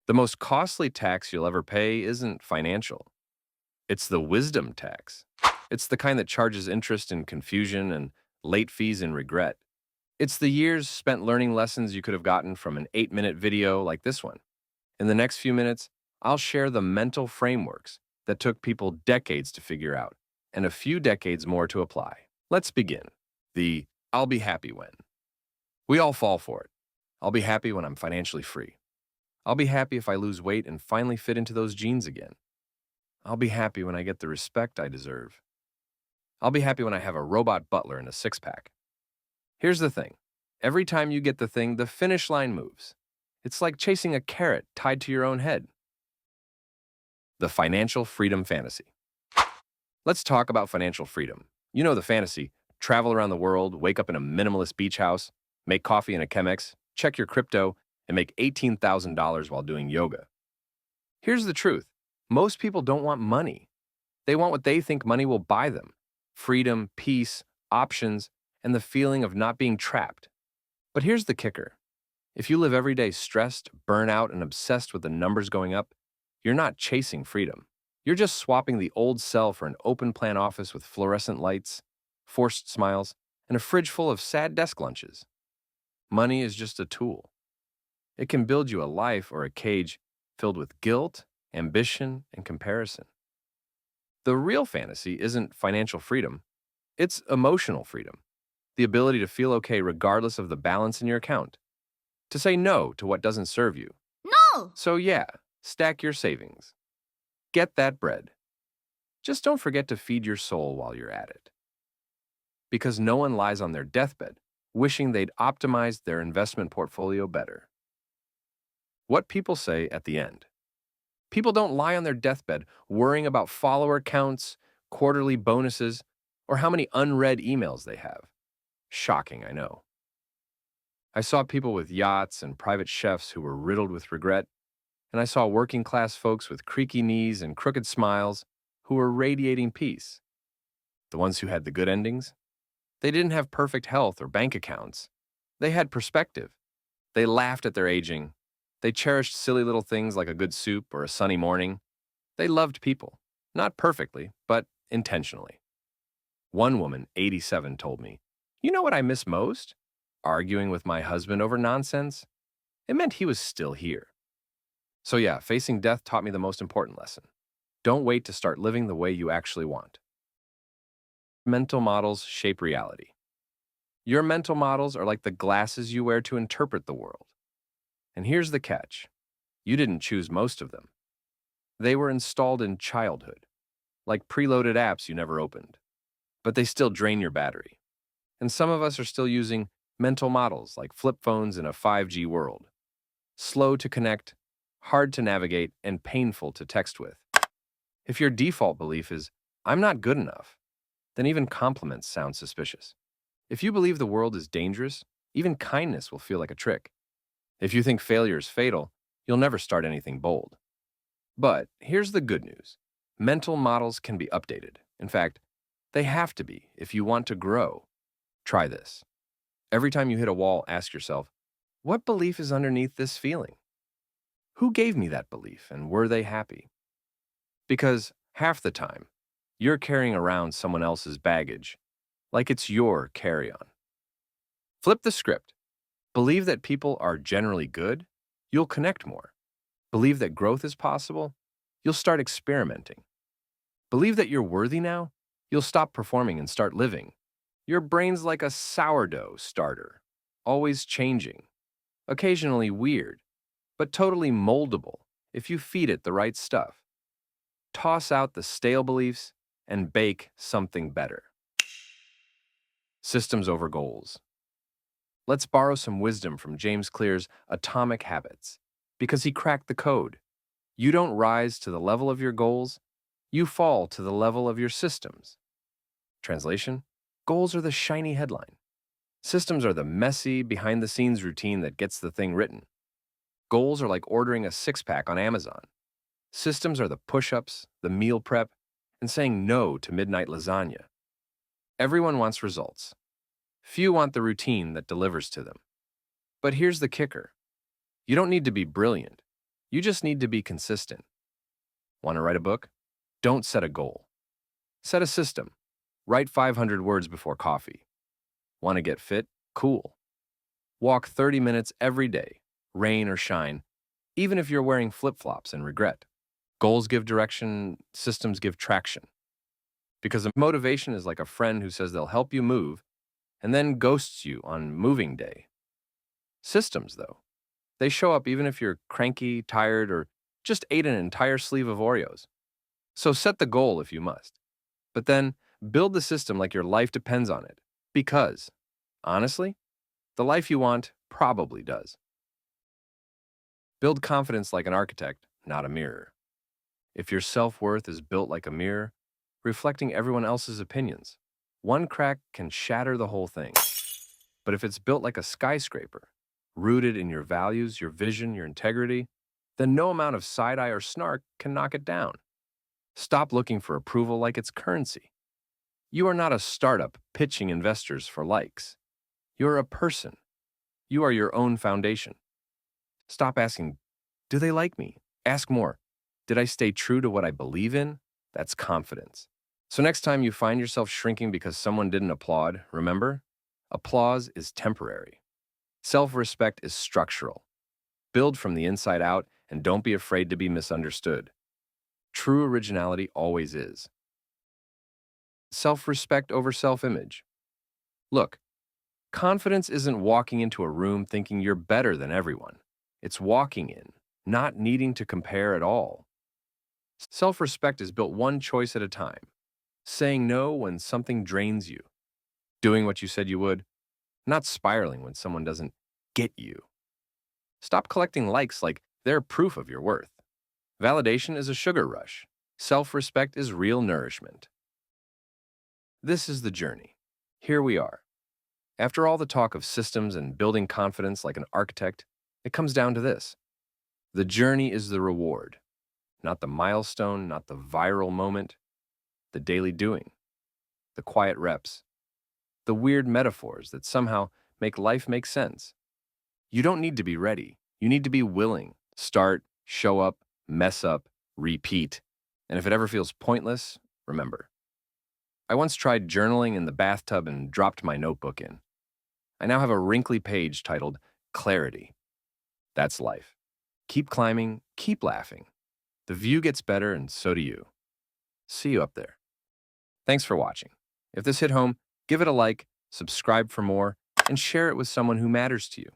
The most costly tax you'll ever pay isn't financial. It's the wisdom tax. It's the kind that charges interest in confusion and late fees in regret. It's the years spent learning lessons you could have gotten from an 8-minute video like this one. In the next few minutes, I'll share the mental frameworks that took people decades to figure out and a few decades more to apply. Let's begin. The I'll be happy when. We all fall for it. I'll be happy when I'm financially free. I'll be happy if I lose weight and finally fit into those jeans again. I'll be happy when I get the respect I deserve. I'll be happy when I have a robot butler and a six-pack. Here's the thing. Every time you get the thing, the finish line moves. It's like chasing a carrot tied to your own head. The financial freedom fantasy. Let's talk about financial freedom. You know the fantasy. Travel around the world, wake up in a minimalist beach house, make coffee in a Chemex, check your crypto, and make $18,000 while doing yoga. Here's the truth. Most people don't want money. They want what they think money will buy them. Freedom, peace, options, and the feeling of not being trapped. But here's the kicker. If you live every day stressed, burnt out, and obsessed with the numbers going up, you're not chasing freedom. You're just swapping the old cell for an open-plan office with fluorescent lights, forced smiles, and a fridge full of sad desk lunches. Money is just a tool. It can build you a life or a cage filled with guilt, ambition, and comparison. The real fantasy isn't financial freedom. It's emotional freedom. The ability to feel okay regardless of the balance in your account. To say no to what doesn't serve you. No! So yeah, stack your savings. Get that bread. Just don't forget to feed your soul while you're at it. Because no one lies on their deathbed wishing they'd optimized their investment portfolio better. What people say at the end. People don't lie on their deathbed worrying about follower counts, quarterly bonuses, or how many unread emails they have. Shocking, I know. I saw people with yachts and private chefs who were riddled with regret, and I saw working class folks with creaky knees and crooked smiles who were radiating peace. The ones who had the good endings? They didn't have perfect health or bank accounts. They had perspective. They laughed at their aging. They cherished silly little things like a good soup or a sunny morning. They loved people, not perfectly, but intentionally. One woman, 87, told me, "You know what I miss most? Arguing with my husband over nonsense. It meant he was still here." So yeah, facing death taught me the most important lesson. Don't wait to start living the way you actually want. Mental models shape reality. Your mental models are like the glasses you wear to interpret the world. And here's the catch. You didn't choose most of them. They were installed in childhood, like preloaded apps you never opened. But they still drain your battery. And some of us are still using mental models like flip phones in a 5G world. Slow to connect, hard to navigate, and painful to text with. If your default belief is, "I'm not good enough," then even compliments sound suspicious. If you believe the world is dangerous, even kindness will feel like a trick. If you think failure is fatal, you'll never start anything bold. But here's the good news. Mental models can be updated. In fact, they have to be if you want to grow. Try this. Every time you hit a wall, ask yourself, what belief is underneath this feeling? Who gave me that belief, and were they happy? Because half the time, you're carrying around someone else's baggage, like it's your carry-on. Flip the script. Believe that people are generally good, you'll connect more. Believe that growth is possible, you'll start experimenting. Believe that you're worthy now, you'll stop performing and start living. Your brain's like a sourdough starter, always changing, occasionally weird, but totally moldable if you feed it the right stuff. Toss out the stale beliefs and bake something better. Systems over goals. Let's borrow some wisdom from James Clear's Atomic Habits, because he cracked the code. You don't rise to the level of your goals, you fall to the level of your systems. Translation? Goals are the shiny headline. Systems are the messy, behind-the-scenes routine that gets the thing written. Goals are like ordering a six-pack on Amazon. Systems are the push-ups, the meal prep, and saying no to midnight lasagna. Everyone wants results. Few want the routine that delivers to them. But here's the kicker. You don't need to be brilliant. You just need to be consistent. Want to write a book? Don't set a goal. Set a system. Write 500 words before coffee. Want to get fit? Cool. Walk 30 minutes every day, rain or shine, even if you're wearing flip-flops and regret. Goals give direction, systems give traction. Because motivation is like a friend who says they'll help you move and then ghosts you on moving day. Systems, though, they show up even if you're cranky, tired, or just ate an entire sleeve of Oreos. So set the goal if you must. But then build the system like your life depends on it. Because, honestly, the life you want probably does. Build confidence like an architect, not a mirror. If your self-worth is built like a mirror, reflecting everyone else's opinions, one crack can shatter the whole thing. But if it's built like a skyscraper, rooted in your values, your vision, your integrity, then no amount of side-eye or snark can knock it down. Stop looking for approval like it's currency. You are not a startup pitching investors for likes. You're a person. You are your own foundation. Stop asking, do they like me? Ask more, did I stay true to what I believe in? That's confidence. So next time you find yourself shrinking because someone didn't applaud, remember, applause is temporary. Self-respect is structural. Build from the inside out and don't be afraid to be misunderstood. True originality always is. Self-respect over self-image. Look, confidence isn't walking into a room thinking you're better than everyone. It's walking in, not needing to compare at all. Self-respect is built one choice at a time. Saying no when something drains you. Doing what you said you would. Not spiraling when someone doesn't get you. Stop collecting likes like they're proof of your worth. Validation is a sugar rush. Self-respect is real nourishment. This is the journey. Here we are. After all the talk of systems and building confidence like an architect, it comes down to this. The journey is the reward. Not the milestone, not the viral moment. The daily doing. The quiet reps. The weird metaphors that somehow make life make sense. You don't need to be ready. You need to be willing. Start, show up, mess up, repeat. And if it ever feels pointless, remember. I once tried journaling in the bathtub and dropped my notebook in. I now have a wrinkly page titled Clarity. That's life. Keep climbing, keep laughing. The view gets better and so do you. See you up there. Thanks for watching. If this hit home, give it a like, subscribe for more, and share it with someone who matters to you.